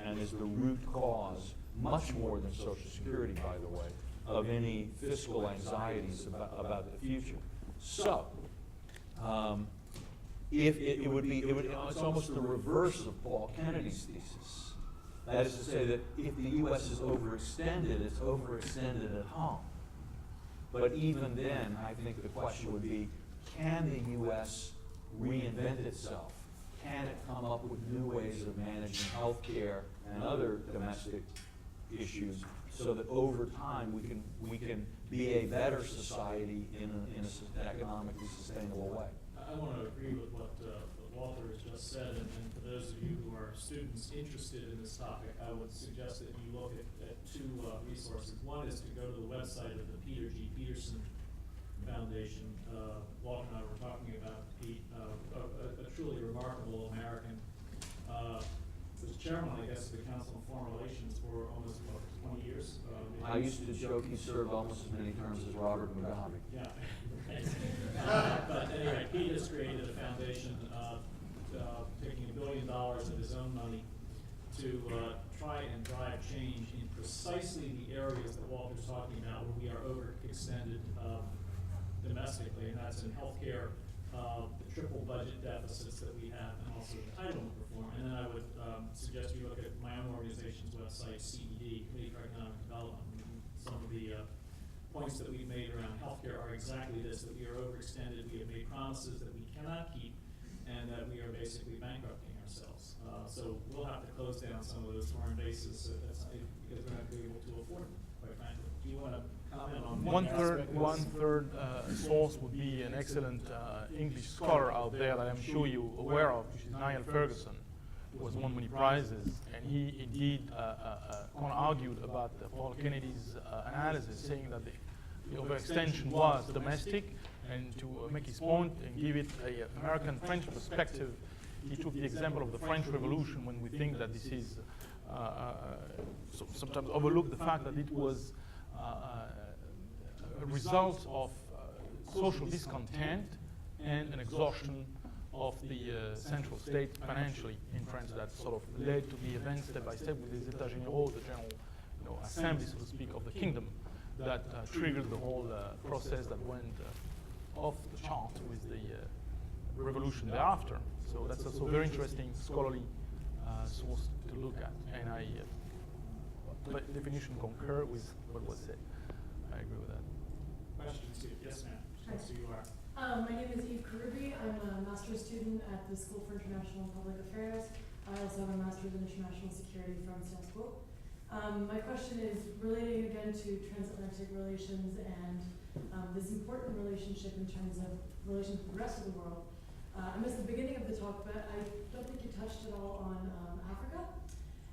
and is the root cause, much more than Social Security, by the way, of any fiscal anxieties about the future. So, it's almost the reverse of Paul Kennedy's thesis. That is to say that if the U.S. is overextended, it's overextended at home. But even then, I think the question would be, can the U.S. reinvent itself? Can it come up with new ways of managing health care and other domestic issues so that over time we can be a better society in an economically sustainable way? I want to agree with what Walter has just said, and for those of you who are students interested in this topic, I would suggest that you look at two resources. One is to go to the website of the Peter G. Peterson Foundation. Walter and I were talking about Pete, a truly remarkable American. Was chairman, I guess, of the Council on Foreign Relations for almost, 20 years? I used to joke he served almost as many terms as Robert Mugabe. Yeah, right. But anyway, Pete has created a foundation taking $1 billion of his own money to try and drive change in precisely the areas that Walter's talking about where we are overextended domestically, and that's in healthcare, the triple budget deficits that we have, and also entitlement reform. And then I would suggest you look at my own organization's website, CED, Committee for Economic Development. Some of the points that we've made around healthcare are exactly this, that we are overextended, we have made promises that we cannot keep, and that we are basically bankrupting ourselves. So we'll have to close down some of those foreign bases because we're not going to be able to afford them, quite frankly. Do you want to comment on one third source would be an excellent English scholar out there that I'm sure you're aware of, which is Niall Ferguson, who has won many prizes, and he indeed argued about Paul Kennedy's analysis, saying that the overextension was domestic, and to make his point and give it an American-French perspective, he took the example of the French Revolution, when we think that this is sometimes overlook the fact that it was a result of social discontent and an exhaustion of the central state financially in France that sort of led to the events step by step with the États Généraux, the general assembly, so to speak, of the kingdom that triggered the whole process that went off the chart with the revolution thereafter. So that's also a very interesting scholarly source to look at, and I by definition concur with what was said. I agree with that. questions? Yes, ma'am. So you are. My name is Eve Karubi. I'm a master's student at the School for International and Public Affairs. I also have a master's in international security from Strasbourg. My question is relating again to transatlantic relations and this important relationship in terms of relations with the rest of the world. I missed the beginning of the talk, but I don't think you touched at all on Africa.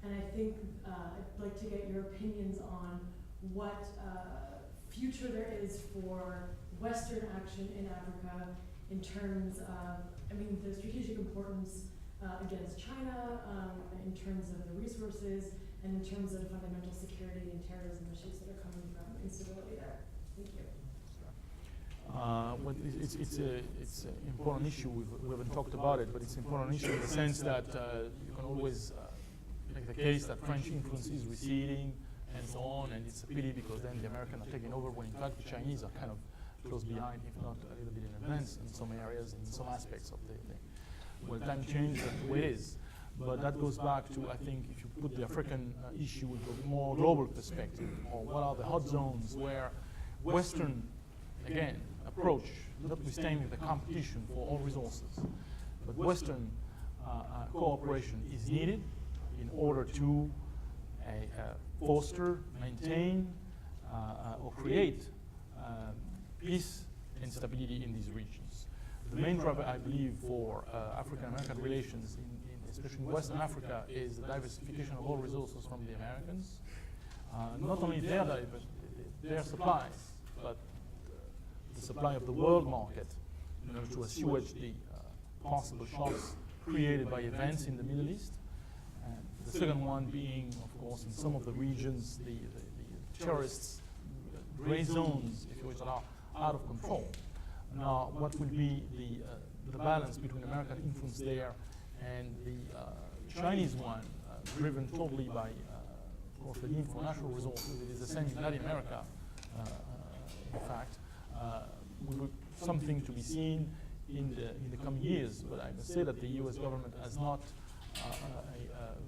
And I think I'd like to get your opinions on what future there is for Western action in Africa in terms of, the strategic importance against China, in terms of the resources, and in terms of fundamental security and terrorism issues that are coming from instability there. Thank you. Well, it's an important issue. We haven't talked about it, but it's an important issue in the sense that you can always make the case that French influence is receding and so on, and it's a pity because then the Americans are taking over when in fact the Chinese are kind of close behind, if not a little bit in advance in some areas, in some aspects of the thing. Well, time change, that's the way it is. But that goes back to, I think, if you put the African issue into a more global perspective, or what are the hot zones where Western, again, approach, notwithstanding the competition for all resources, but Western cooperation is needed in order to foster, maintain, or create peace and stability in these regions. The main driver, I believe, for African-American relations, especially in Western Africa, is the diversification of all resources from the Americans. Not only their supplies, but the supply of the world market in order to assuage the possible shocks created by events in the Middle East. And the second one being, of course, in some of the regions, the terrorists, gray zones, if you will, are out of control. Now, what will be the balance between American influence there and the Chinese one driven totally by, of course, the need for natural resources. It is the same in Latin America, in fact. Something to be seen in the coming years, but I must say that the U.S. government has not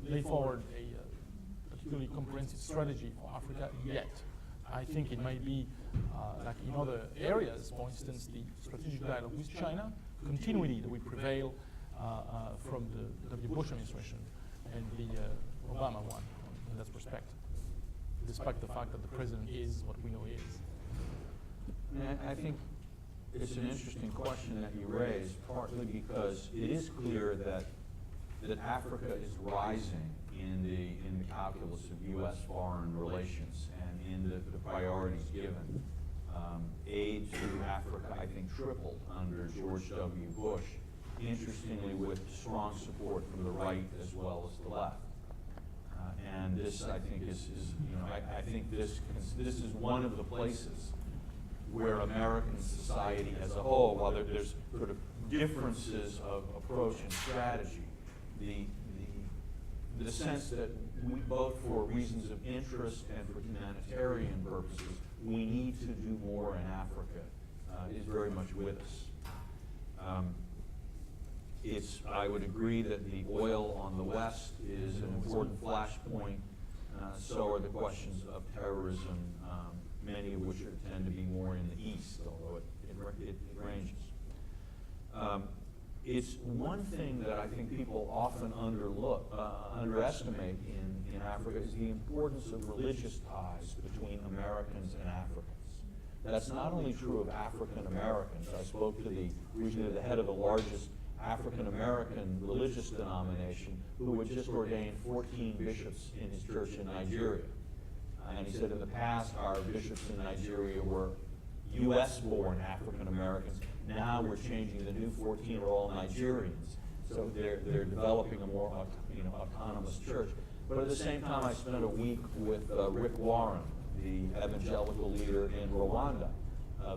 laid forward a particularly comprehensive strategy for Africa yet. I think it might be, like in other areas, for instance, the strategic dialogue with China, continuity that will prevail from the W. Bush administration and the Obama one in that respect, despite the fact that the president is what we know he is. And I think it's an interesting question that you raise, partly because it is clear that Africa is rising in the calculus of U.S. foreign relations and in the priorities given. Aid to Africa, I think, tripled under George W. Bush, interestingly with strong support from the right as well as the left. And this, I think, I think this is one of the places where American society as a whole, while there's sort of differences of approach and strategy, the sense that we both, for reasons of interest and for humanitarian purposes, we need to do more in Africa is very much with us. I would agree that the oil on the West is an important flashpoint. So are the questions of terrorism, many of which tend to be more in the East, although it ranges. It's one thing that I think people often underestimate in Africa is the importance of religious ties between Americans and Africans. That's not only true of African Americans. I spoke to recently the head of the largest African American religious denomination who had just ordained 14 bishops in his church in Nigeria. And he said in the past our bishops in Nigeria were U.S.-born African Americans. Now we're changing, the new 14 are all Nigerians. So they're developing a more autonomous church. But at the same time, I spent a week with Rick Warren, the evangelical leader in Rwanda,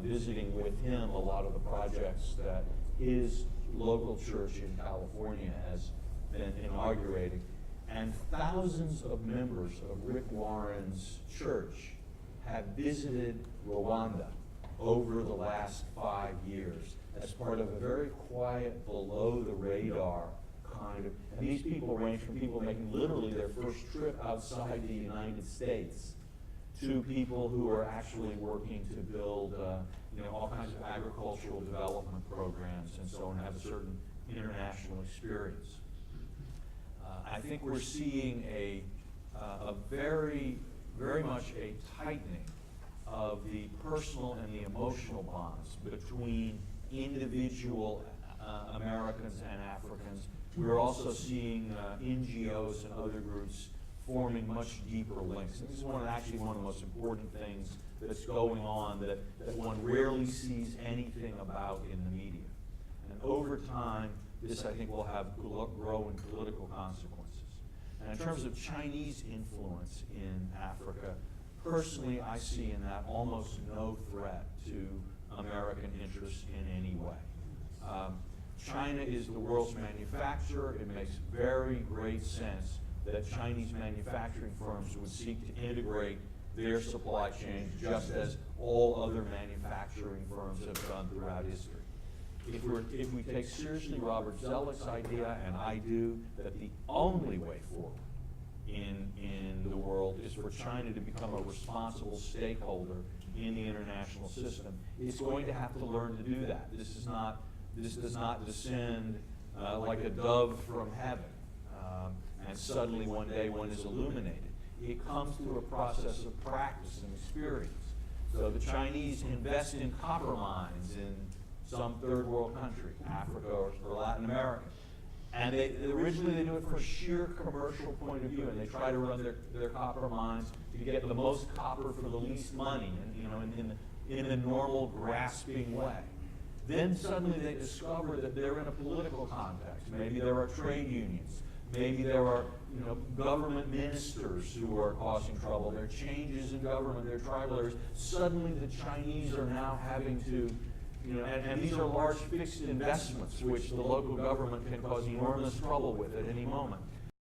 visiting with him a lot of the projects that his local church in California has been inaugurating. And thousands of members of Rick Warren's church have visited Rwanda over the last 5 years as part of a very quiet, below-the-radar kind of, and these people range from people making literally their first trip outside the United States to people who are actually working to build all kinds of agricultural development programs and so on, have a certain international experience. I think we're seeing a very, very much a tightening of the personal and the emotional bonds between individual Americans and Africans. We're also seeing NGOs and other groups forming much deeper links. And this is actually one of the most important things that's going on that one rarely sees anything about in the media. And over time, this, I think, will have growing political consequences. And in terms of Chinese influence in Africa, personally, I see in that almost no threat to American interests in any way. China is the world's manufacturer. It makes very great sense that Chinese manufacturing firms would seek to integrate their supply chains just as all other manufacturing firms have done throughout history. If we take seriously Robert Zellick's idea, and I do, that the only way forward in the world is for China to become a responsible stakeholder in the international system, it's going to have to learn to do that. This does not descend like a dove from heaven, and suddenly one day one is illuminated. It comes through a process of practice and experience. So the Chinese invest in copper mines in some third world country, Africa or Latin America. And originally they do it from a sheer commercial point of view, and they try to run their copper mines to get the most copper for the least money, in the normal grasping way. Then suddenly they discover that they're in a political context. Maybe there are trade unions. Maybe there are government ministers who are causing trouble. There are changes in government. There are tribal areas. Suddenly the Chinese are now having to, and these are large fixed investments which the local government can cause enormous trouble with at any moment.